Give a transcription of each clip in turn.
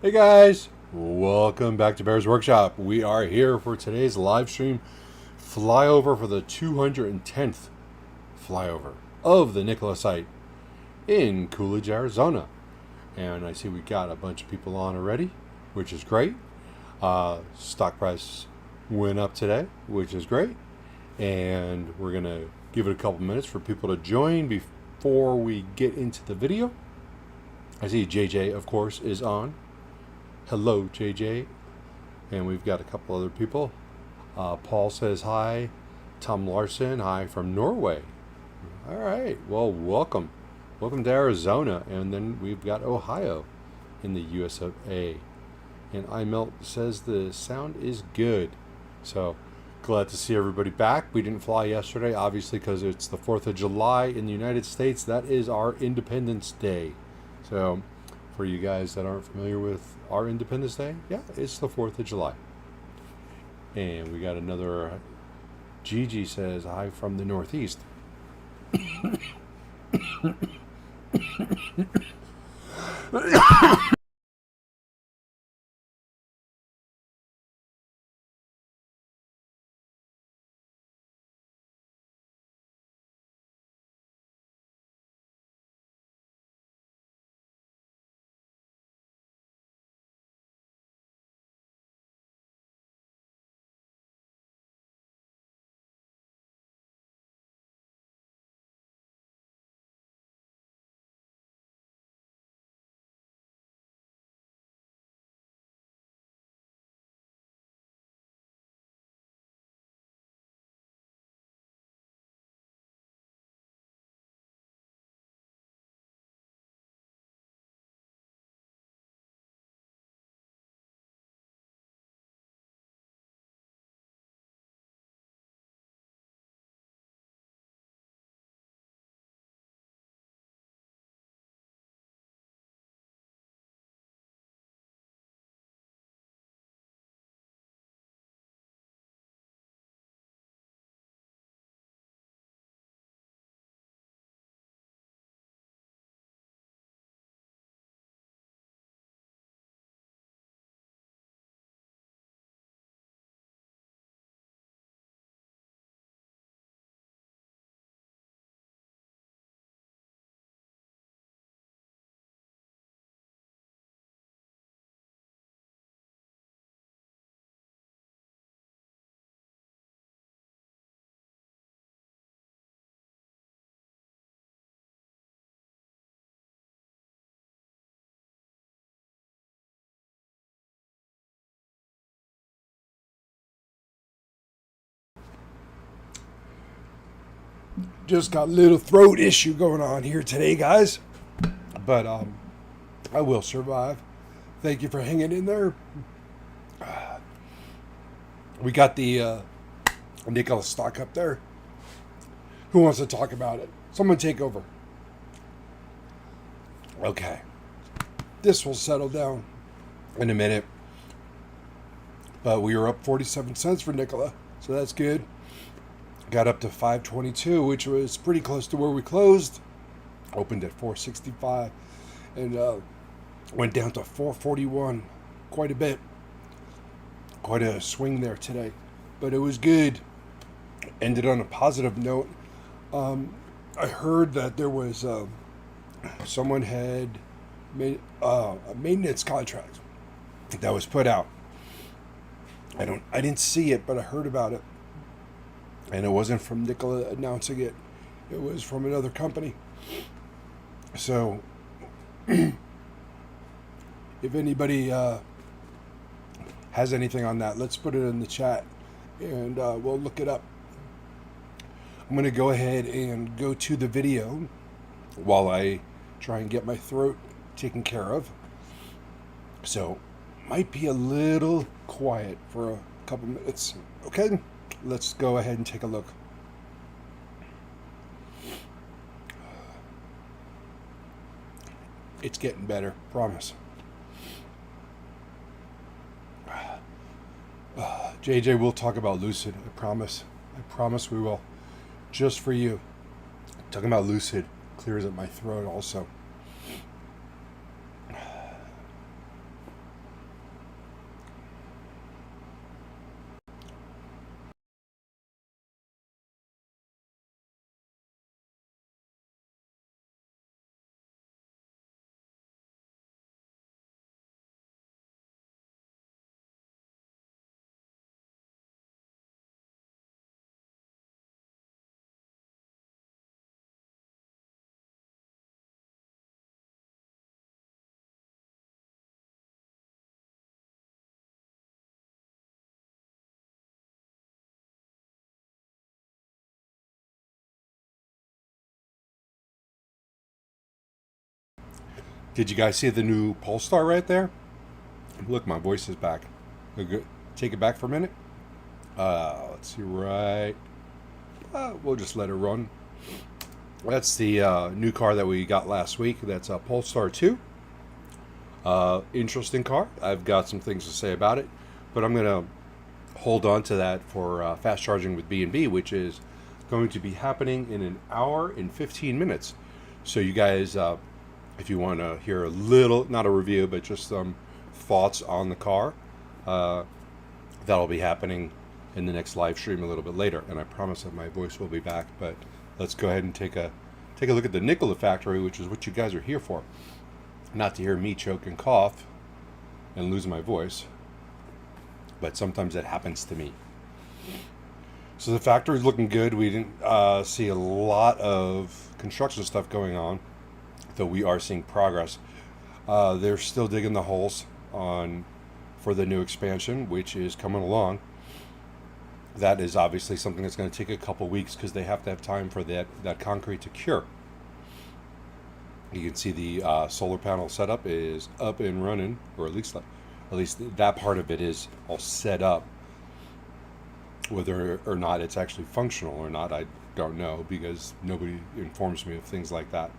Hey guys, welcome back to Bear's Workshop. We are here for today's live stream flyover for the 210th flyover of the Nikola site in Coolidge, Arizona. And I see we got a bunch of people on already, which is great. Stock price went up today, which is great. And we're going to give it a couple minutes for people to join before we get into the video. I see JJ, of course, is on. Hello, JJ. And we've got a couple other people. Paul says hi. Tom Larson, hi from Norway. All right. Well, welcome. Welcome to Arizona. And then we've got Ohio in the US of A. And iMelt says the sound is good. So glad to see everybody back. We didn't fly yesterday, obviously, because it's the 4th of July in the United States. That is our Independence Day. So for you guys that aren't familiar with our Independence Day, yeah, it's the 4th of July. And we got another, Gigi says, hi from the Northeast. Just got a little throat issue going on here today, guys. But I will survive. Thank you for hanging in there. We got the Nikola stock up there. Who wants to talk about it? Someone take over. Okay. This will settle down in a minute. But we were up 47 cents for Nikola, so that's good. Got up to 522, which was pretty close to where we closed. Opened at 465 and went down to 441. Quite a bit. Quite a swing there today. But it was good. Ended on a positive note. I heard that there was someone had made a maintenance contract that was put out. I didn't see it, but I heard about it. And it wasn't from Nikola announcing it. It was from another company. So, if anybody has anything on that, let's put it in the chat. And we'll look it up. I'm going to go ahead and go to the video while I try and get my throat taken care of. So, might be a little quiet for a couple minutes. Okay? Let's go ahead and take a look. It's getting better, promise. JJ, we'll talk about Lucid, I promise. I promise we will. Just for you. Talking about Lucid clears up my throat also. Did you guys see the new Polestar right there? Look, my voice is back. Take it back for a minute. Let's see, right. We'll just let it run. That's the new car that we got last week. That's a Polestar 2. Interesting car. I've got some things to say about it, but I'm going to hold on to that for fast charging with B&B, which is going to be happening in an hour and 15 minutes. So you guys, if you want to hear a little, not a review, but just some thoughts on the car, that'll be happening in the next live stream a little bit later. And I promise that my voice will be back, but let's go ahead and take a look at the Nikola factory, which is what you guys are here for. Not to hear me choke and cough and lose my voice, but sometimes that happens to me. So the factory's looking good. We didn't see a lot of construction stuff going on, though we are seeing progress. They're still digging the holes for the new expansion, which is coming along. That is obviously something that's going to take a couple weeks because they have to have time for that concrete to cure. You can see the solar panel setup is up and running, or at least that part of it is all set up. Whether or not it's actually functional or not, I don't know, because nobody informs me of things like that.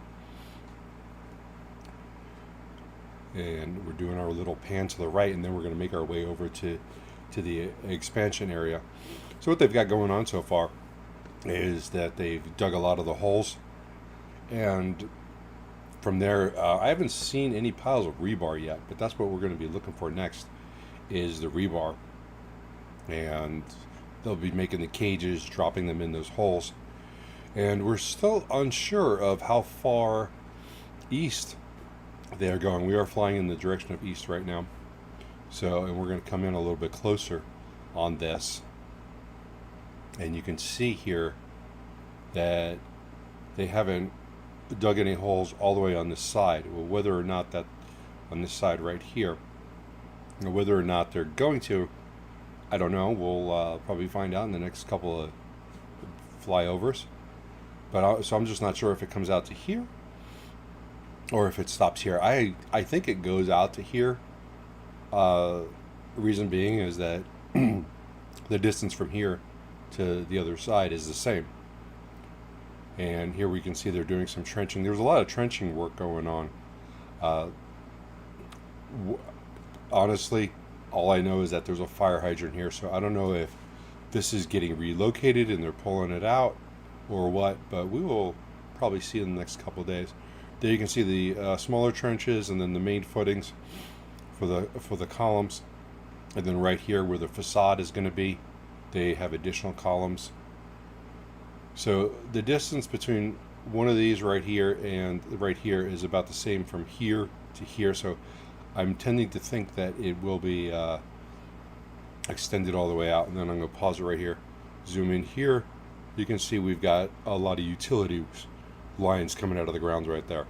And we're doing our little pan to the right, and then we're going to make our way over to the expansion area. So what they've got going on so far is that they've dug a lot of the holes, and from there, I haven't seen any piles of rebar yet, but that's what we're going to be looking for next, is the rebar. And they'll be making the cages, dropping them in those holes. And we're still unsure of how far east they are going. We are flying in the direction of east right now. And we're going to come in a little bit closer on this. And you can see here that they haven't dug any holes all the way on this side. Well, whether or not that on this side right here, or whether or not they're going to, I don't know. We'll probably find out in the next couple of flyovers. So I'm just not sure if it comes out to here or if it stops here. I think it goes out to here. Reason being is that the distance from here to the other side is the same. And here we can see they're doing some trenching. There's a lot of trenching work going on. Honestly, all I know is that there's a fire hydrant here, so I don't know if this is getting relocated and they're pulling it out or what, but we will probably see in the next couple of days. There you can see the smaller trenches and then the main footings for the columns, and then right here where the facade is going to be, they have additional columns. So the distance between one of these right here and right here is about the same from here to here. So I'm tending to think that it will be extended all the way out. And then I'm going to pause it right here. Zoom in here. You can see we've got a lot of utility lines coming out of the ground right there.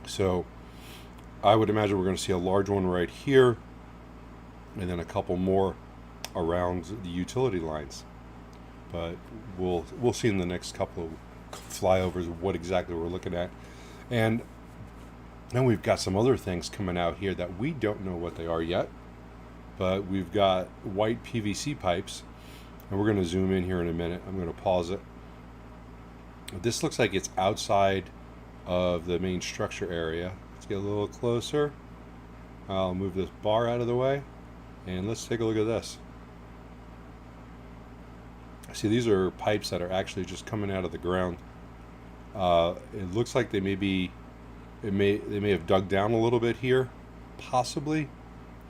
So I would imagine we're going to see a large one right here, and then a couple more around the utility lines. But we'll see in the next couple of flyovers what exactly we're looking at. And then we've got some other things coming out here that we don't know what they are yet. But we've got white PVC pipes, and we're going to zoom in here in a minute. I'm going to pause it. This looks like it's outside of the main structure area. Let's get a little closer. I'll move this bar out of the way, and let's take a look at this. See, these are pipes that are actually just coming out of the ground. It looks like they may have dug down a little bit here, possibly.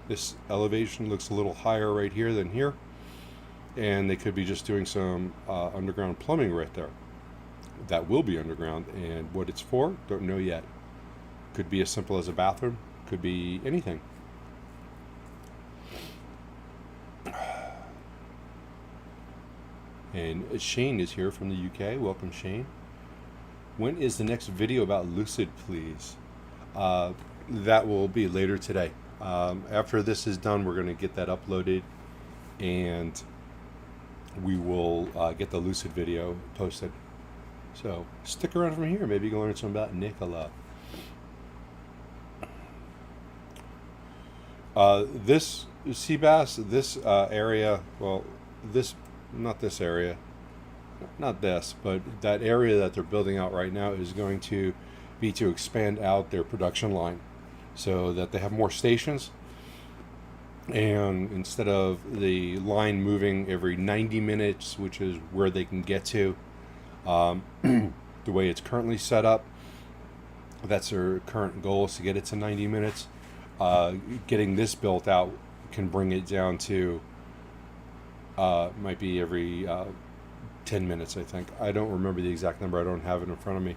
This elevation looks a little higher right here than here, and they could be just doing some underground plumbing right there. That will be underground, and what it's for, don't know yet. Could be as simple as a bathroom, could be anything. And Shane is here from the UK. Welcome, Shane. When is the next video about Lucid, please? That will be later today. After this is done, we're going to get that uploaded, and we will get the Lucid video posted. So stick around from here. Maybe you can learn something about Nikola. This sea bass, this area, well, this, not this area, not this, but that area that they're building out right now is going to be to expand out their production line so that they have more stations. And instead of the line moving every 90 minutes, which is where they can get to, the way it's currently set up, that's their current goal, is to get it to 90 minutes. Getting this built out can bring it down to might be every 10 minutes, I think. I don't remember the exact number. I don't have it in front of me.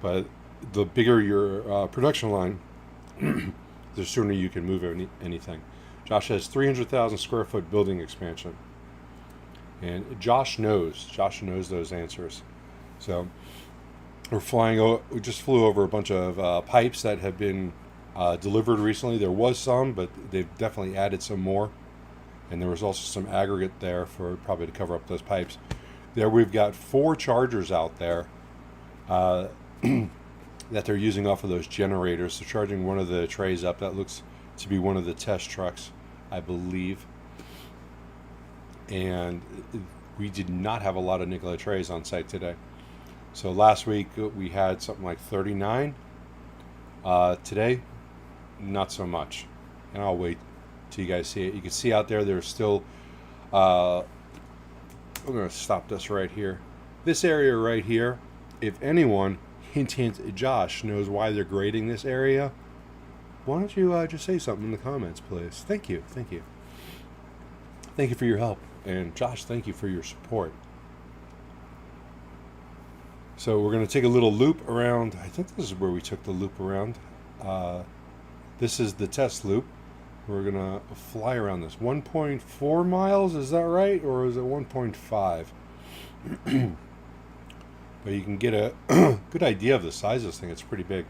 But the bigger your production line, the sooner you can move anything. Josh has 300,000 square foot building expansion. And Josh knows those answers. So we just flew over a bunch of pipes that have been delivered recently. There was some, but they've definitely added some more. And there was also some aggregate there for probably to cover up those pipes. There we've got 4 chargers out there that they're using off of those generators. They're charging one of the trays up. That looks to be one of the test trucks, I believe. And we did not have a lot of Nikola trays on site today. So last week we had something like 39. Today, not so much. And I'll wait till you guys see it. You can see out there, there's still, I'm going to stop this right here. This area right here, if anyone, hint, Josh, knows why they're grading this area, why don't you just say something in the comments, please? Thank you. Thank you for your help. And Josh, thank you for your support. So we're going to take a little loop around. I think this is where we took the loop around. This is the test loop. We're going to fly around this. 1.4 miles, is that right? Or is it 1.5? But you can get a good idea of the size of this thing. It's pretty big.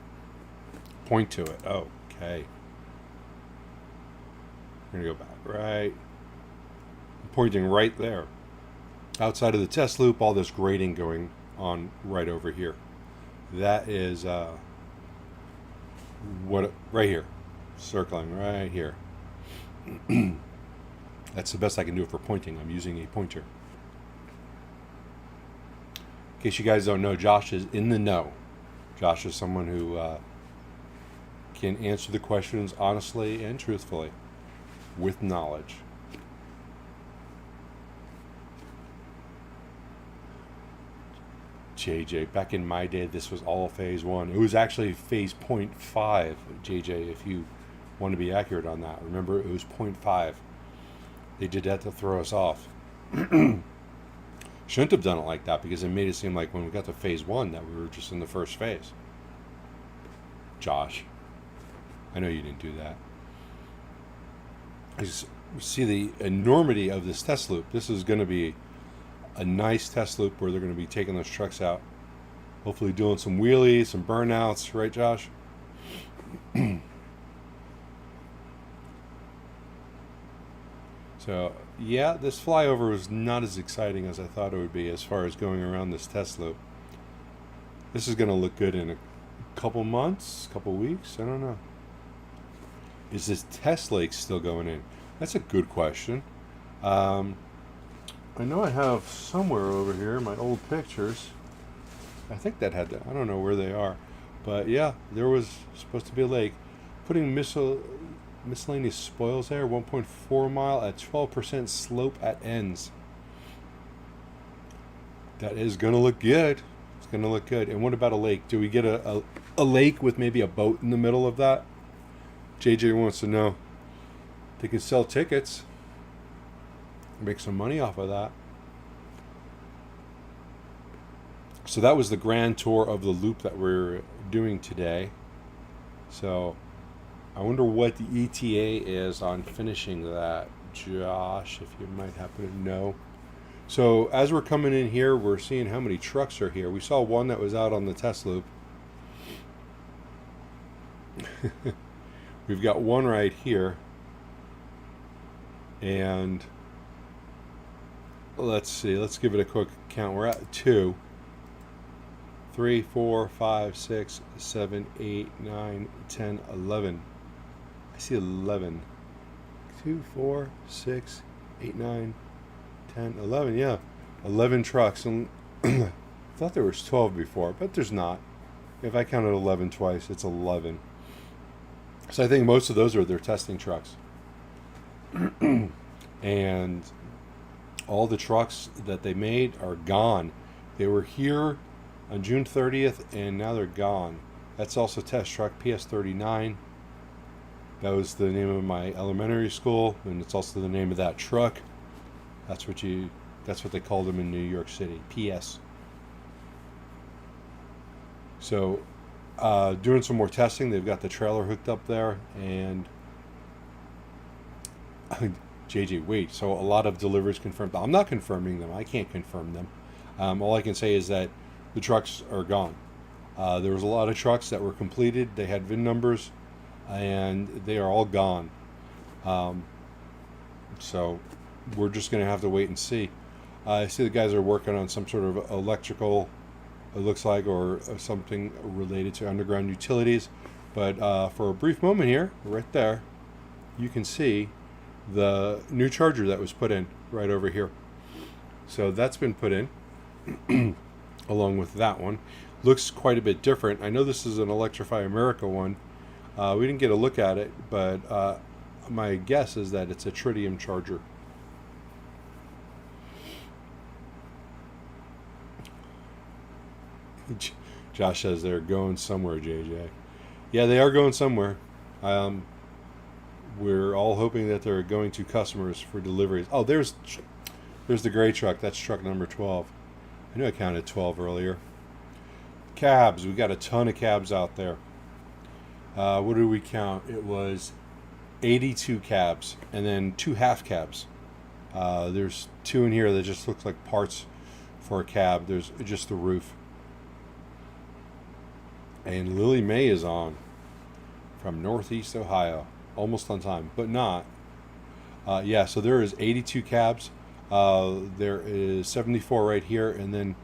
Point to it. Oh, okay. We're going to go back right. I'm pointing right there. Outside of the test loop, all this grading going on right over here. That is what right here, circling right here. That's the best I can do for pointing. I'm using a pointer. In case you guys don't know, Josh is in the know. Josh is someone who can answer the questions honestly and truthfully with knowledge. JJ, back in my day, this was all phase 1. It was actually phase 0.5, JJ, if you want to be accurate on that. Remember, it was 0.5. They did that to throw us off. Shouldn't have done it like that, because it made it seem like when we got to phase 1 that we were just in the first phase. Josh, I know you didn't do that. I just see the enormity of this test loop. This is going to be a nice test loop where they're going to be taking those trucks out, hopefully doing some wheelies, some burnouts, right, Josh? So yeah, this flyover was not as exciting as I thought it would be as far as going around this test loop. This is going to look good in a couple months, couple weeks, I don't know. Is this test lake still going in? That's a good question. I know I have somewhere over here my old pictures. I think that had to, I don't know where they are. But yeah, there was supposed to be a lake. Putting miscellaneous spoils there, 1.4 mile at 12% slope at ends. That is going to look good. It's going to look good. And what about a lake? Do we get a lake with maybe a boat in the middle of that? JJ wants to know. They can sell tickets. Make some money off of that. So that was the grand tour of the loop that we're doing today. So I wonder what the ETA is on finishing that, Josh, if you might happen to know. So as we're coming in here, we're seeing how many trucks are here. We saw one that was out on the test loop. We've got one right here. And let's see, let's give it a quick count. We're at 2, 3, 4, 5, 6, 7, 8, 9, 10, 11. I see 11. 2, 4, 6, 8, 9, 10, 11. Yeah, 11 trucks. And I thought there was 12 before, but there's not. If I counted 11 twice, it's 11. So I think most of those are their testing trucks. And all the trucks that they made are gone. They were here on June 30th, and now they're gone. That's also test truck PS39. That was the name of my elementary school, and it's also the name of that truck. That's what they called them in New York City, PS. So, doing some more testing. They've got the trailer hooked up there, and JJ, wait. So a lot of deliveries confirmed. I'm not confirming them. I can't confirm them. All I can say is that the trucks are gone. There was a lot of trucks that were completed. They had VIN numbers, and they are all gone. So we're just going to have to wait and see. I see the guys are working on some sort of electrical, it looks like, or something related to underground utilities. But for a brief moment here, right there, you can see the new charger that was put in right over here. So that's been put in along with that one. Looks quite a bit different. I know this is an Electrify America one. We didn't get a look at it, but my guess is that it's a tritium charger. Josh says they're going somewhere, JJ. Yeah, they are going somewhere. We're all hoping that they're going to customers for deliveries. Oh, there's the gray truck. That's truck number 12. I knew I counted 12 earlier. Cabs. We got a ton of cabs out there. What did we count? It was 82 cabs, and then 2 half cabs. There's 2 in here that just look like parts for a cab. There's just the roof. And Lily Mae is on from Northeast Ohio. Almost on time, but not. Yeah, so there is 82 cabs. There is 74 right here, and then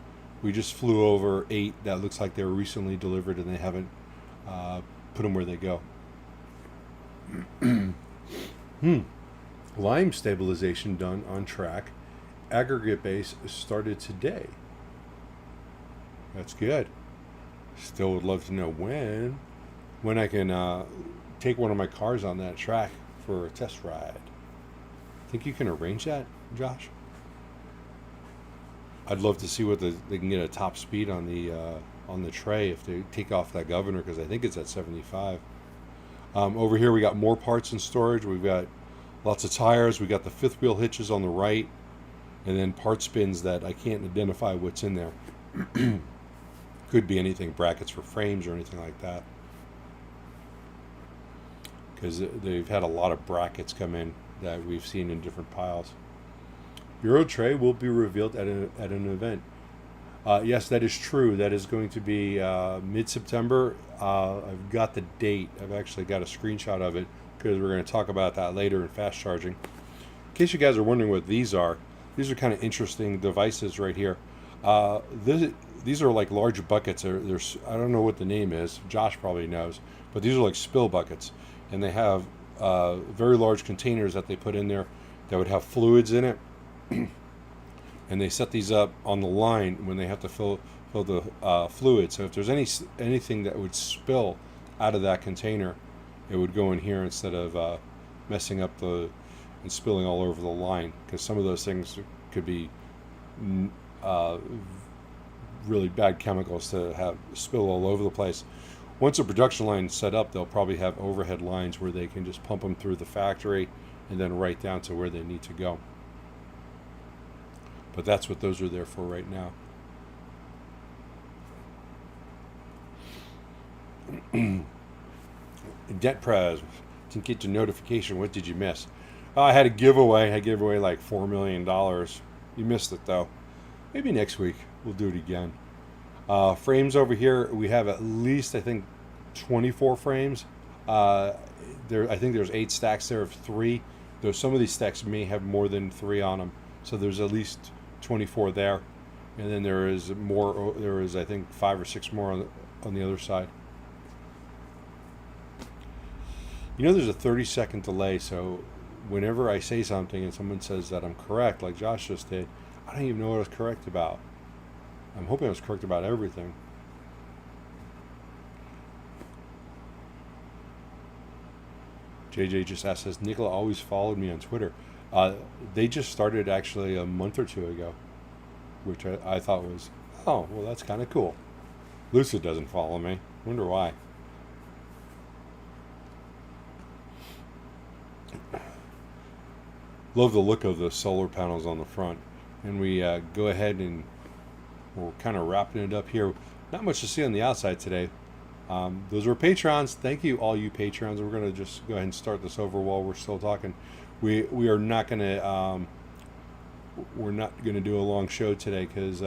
we just flew over 8 that looks like they were recently delivered, and they haven't put them where they go. Lime stabilization done on track. Aggregate base started today. That's good. Still would love to know when I can take one of my cars on that track for a test ride. Think you can arrange that, Josh? I'd love to see what they can get a top speed on the tray if they take off that governor, because I think it's at 75. Over here we got more parts in storage. We've got lots of tires. We got the 5th wheel hitches on the right, and then part spins that I can't identify what's in there. Could be anything, brackets for frames or anything like that, because they've had a lot of brackets come in that we've seen in different piles. Euro tray will be revealed at an event. Yes, that is true. That is going to be mid-September. I've got the date. I've actually got a screenshot of it, because we're going to talk about that later in fast charging. In case you guys are wondering what these are kind of interesting devices right here. These are like large buckets. There's I don't know what the name is. Josh probably knows, but these are like spill buckets, and they have very large containers that they put in there that would have fluids in it, and they set these up on the line when they have to fill the fluid. So if there's anything that would spill out of that container, it would go in here instead of messing up and spilling all over the line, because some of those things could be really bad chemicals to have spill all over the place. Once a production line is set up, they'll probably have overhead lines where they can just pump them through the factory and then right down to where they need to go. But that's what those are there for right now. Debt Prez, didn't get your notification. What did you miss? I had a giveaway. I gave away like $4 million. You missed it though. Maybe next week we'll do it again. Frames over here, we have at least, I think, 24 frames. I think there's 8 stacks there of 3. Though some of these stacks may have more than 3 on them. So there's at least 24 there. And then there is more. There is, I think, 5 or 6 more on the other side. You know, there's a 30-second delay, so whenever I say something and someone says that I'm correct, like Josh just did, I don't even know what I was correct about. I'm hoping I was correct about everything. JJ just asked, has Nikola always followed me on Twitter? They just started actually a month or two ago, which I thought was, oh, well, that's kind of cool. Lucid doesn't follow me. Wonder why. Love the look of the solar panels on the front. And we go ahead and we're kind of wrapping it up here. Not much to see on the outside today. Those were Patrons. Thank you, all you Patrons. We're going to just go ahead and start this over while we're still talking. We are not going to do a long show today because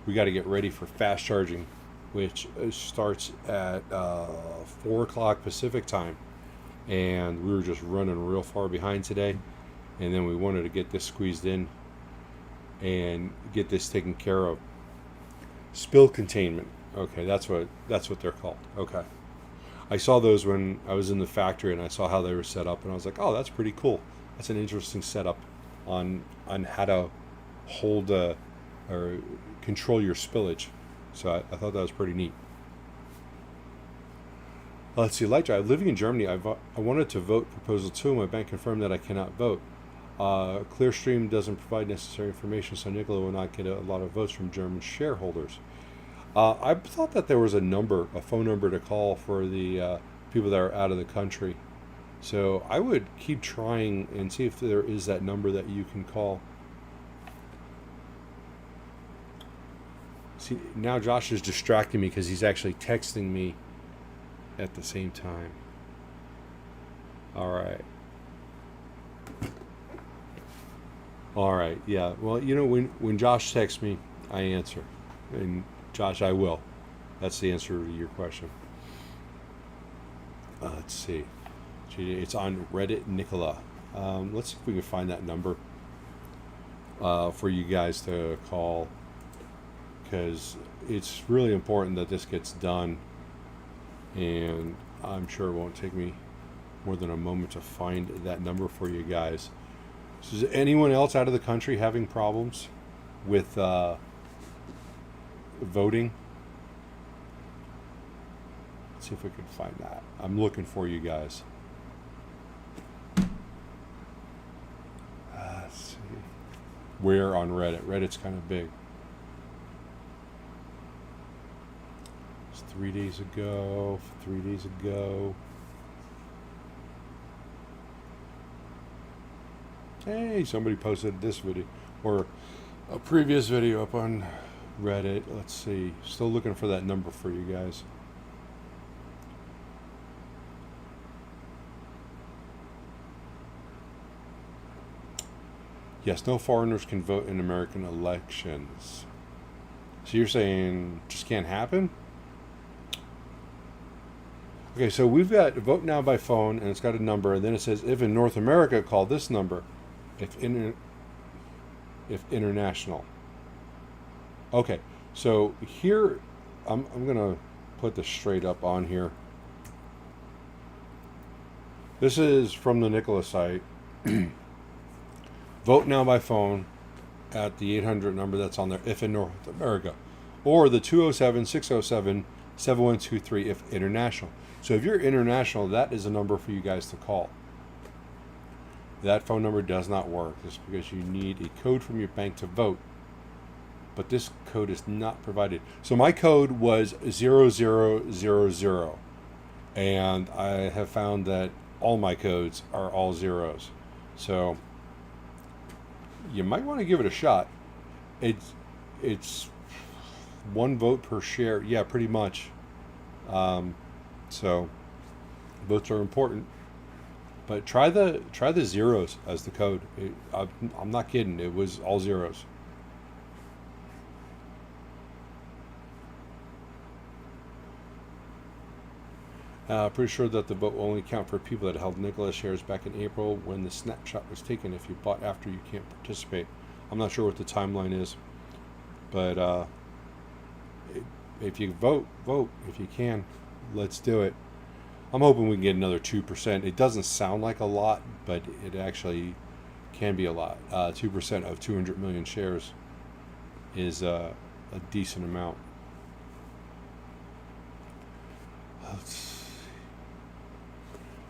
we got to get ready for fast charging, which starts at 4 o'clock Pacific time. And we were just running real far behind today. And then we wanted to get this squeezed in and get this taken care of. Spill containment. Okay, that's what they're called. Okay. I saw those when I was in the factory and I saw how they were set up and I was like, oh, that's pretty cool. That's an interesting setup on how to hold or control your spillage. So I thought that was pretty neat. Let's see, Light Drive. Living in Germany, I wanted to vote Proposal 2. My bank confirmed that I cannot vote. Clearstream doesn't provide necessary information, so Nikola will not get a lot of votes from German shareholders. I thought that there was a phone number to call for the people that are out of the country. So I would keep trying and see if there is that number that you can call. See, now Josh is distracting me because he's actually texting me at the same time. All right, yeah. Well, when Josh texts me, I answer. And Josh, I will. That's the answer to your question. Let's see. It's on Reddit, Nikola. Let's see if we can find that number for you guys to call, because it's really important that this gets done. And I'm sure it won't take me more than a moment to find that number for you guys. So is anyone else out of the country having problems with voting? Let's see if we can find that. I'm looking for you guys. Let's see. Where on Reddit? Reddit's kind of big. 3 days ago. Hey, somebody posted this video or a previous video up on Reddit. Let's see. Still looking for that number for you guys. Yes, no foreigners can vote in American elections. So you're saying just can't happen? Okay, so we've got vote now by phone, and it's got a number, and then it says, if in North America, call this number. If international. Okay, so here, I'm going to put this straight up on here. This is from the Nikola site. Vote now by phone at the 800 number that's on there, if in North America. Or the 207-607-7123 if international. So if you're international, that is a number for you guys to call. That phone number does not work. It's because you need a code from your bank to vote. But this code is not provided. So my code was 0000. And I have found that all my codes are all zeros. So you might want to give it a shot. It's one vote per share. Yeah, pretty much. So votes are important. But try the zeros as the code. I'm not kidding. It was all zeros. Pretty sure that the vote will only count for people that held Nikola shares back in April when the snapshot was taken. If you bought after, you can't participate. I'm not sure what the timeline is. But if you vote. If you can, let's do it. I'm hoping we can get another 2%. It doesn't sound like a lot, but it actually can be a lot. 2% of 200 million shares is a decent amount.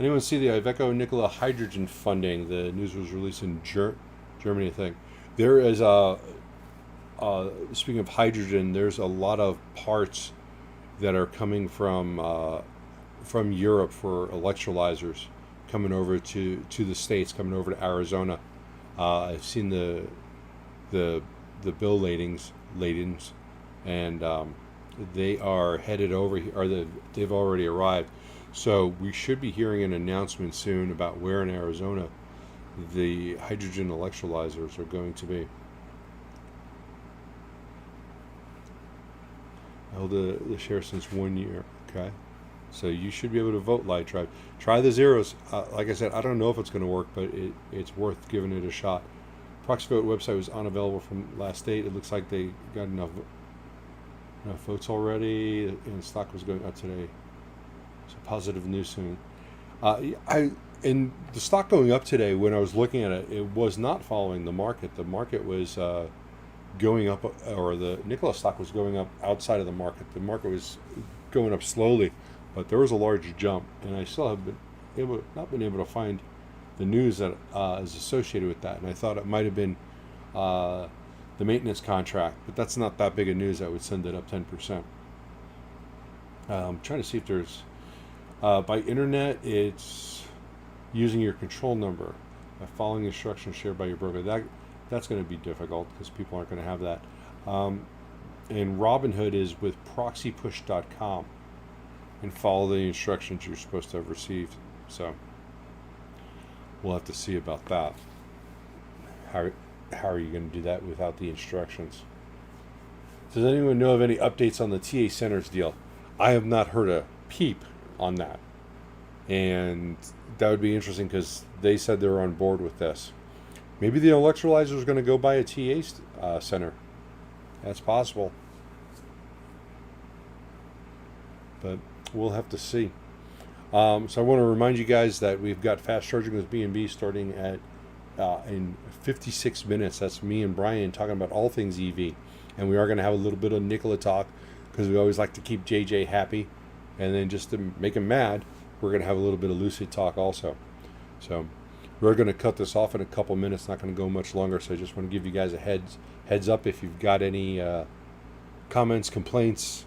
Anyone see the Iveco Nikola hydrogen funding? The news was released in Germany, I think. There is speaking of hydrogen, there's a lot of parts that are coming from Europe for electrolyzers coming over to the States, coming over to Arizona. I've seen the bill ladings, and they are headed over, they've already arrived. So we should be hearing an announcement soon about where in Arizona the hydrogen electrolyzers are going to be. I held the share since 1 year. Okay. So you should be able to vote, Light Tribe. Try the zeros. Like I said, I don't know if it's going to work, but it's worth giving it a shot. Proxy vote website was unavailable from last date. It looks like they got enough votes already, and stock was going up today. So positive news soon. And the stock going up today, when I was looking at it, it was not following the market. The market was going up, or the Nikola stock was going up outside of the market. The market was going up slowly, but there was a large jump, and I still have not been able to find the news that is associated with that. And I thought it might have been the maintenance contract, but that's not that big of news that would send it up 10%. I'm trying to see if there's by internet, it's using your control number by following instructions shared by your broker. That's going to be difficult because people aren't going to have that. And Robinhood is with proxypush.com and follow the instructions you're supposed to have received. So we'll have to see about that. How are you going to do that without the instructions? Does anyone know of any updates on the TA Centers deal? I have not heard a peep on that. And that would be interesting because they said they were on board with this. Maybe the electrolyzer is going to go by a TA center. That's possible. But we'll have to see. So I want to remind you guys that we've got fast charging with B&B starting at in 56 minutes. That's me and Brian talking about all things EV. And we are going to have a little bit of Nikola talk because we always like to keep JJ happy. And then just to make him mad, we're going to have a little bit of lucid talk also. So we're going to cut this off in a couple minutes. Not going to go much longer. So I just want to give you guys a heads up if you've got any comments, complaints,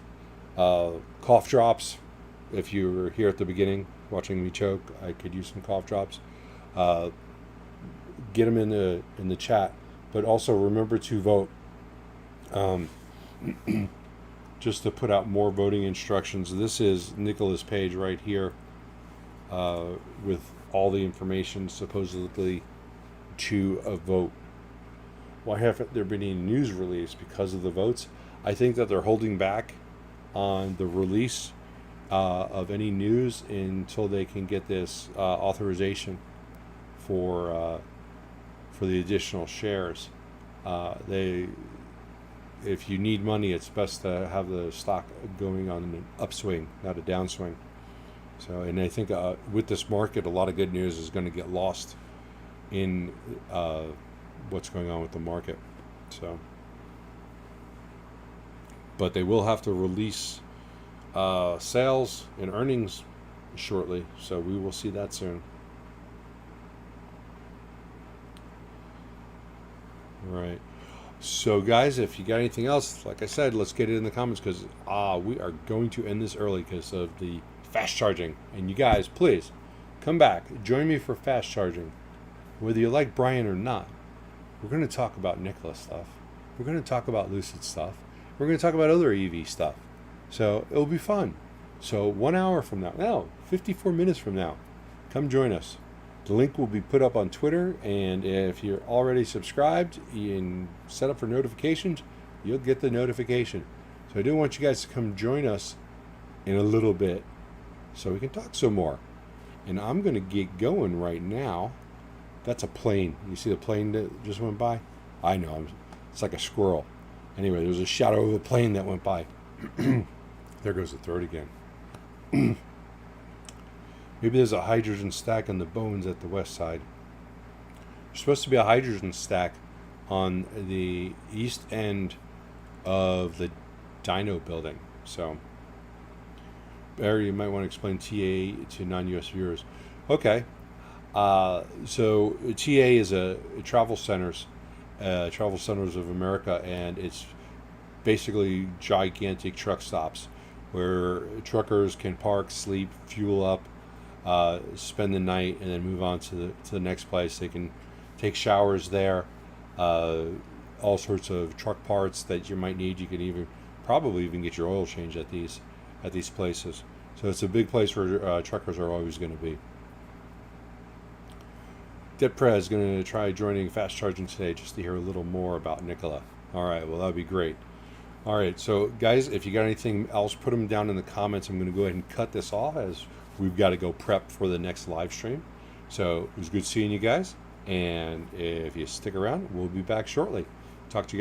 cough drops. If you were here at the beginning watching me choke, I could use some cough drops. Get them in the chat. But also remember to vote. Just to put out more voting instructions. This is Nikola's page right here with all the information supposedly to a vote. Why haven't there been any news release? Because of the votes. I think that they're holding back on the release of any news until they can get this authorization for the additional shares. If you need money, it's best to have the stock going on an upswing, not a downswing. So, and I think with this market, a lot of good news is going to get lost in what's going on with the market. So, but they will have to release sales and earnings shortly, so we will see that soon. Right. So guys, if you got anything else, like I said, let's get it in the comments because we are going to end this early because of the fast charging. And you guys, please come back, join me for fast charging. Whether you like Brian or not, we're going to talk about Nikola stuff. We're going to talk about Lucid stuff. We're going to talk about other EV stuff. So it'll be fun. So 1 hour from now, 54 minutes from now, come join us. The link will be put up on Twitter, and if you're already subscribed and set up for notifications, you'll get the notification. So I do want you guys to come join us in a little bit so we can talk some more. And I'm going to get going right now. That's a plane. You see the plane that just went by? I know. It's like a squirrel. Anyway, there's a shadow of a plane that went by. There goes the throat again. Maybe there's a hydrogen stack on the bones at the west side. There's supposed to be a hydrogen stack on the east end of the dyno building. So, Barry, you might want to explain TA to non-US viewers. Okay. So TA is a travel centers of America, and it's basically gigantic truck stops where truckers can park, sleep, fuel up, spend the night, and then move on to the next place. They can take showers there, all sorts of truck parts that you might need. You can probably even get your oil changed at these places. So it's a big place where truckers are always going to be. Depre is going to try joining fast charging today just to hear a little more about Nikola. All right, well, that would be great. All right, so guys, if you got anything else, put them down in the comments. I'm going to go ahead and cut this off as we've got to go prep for the next live stream. So it was good seeing you guys, and if you stick around, we'll be back shortly. Talk to you guys.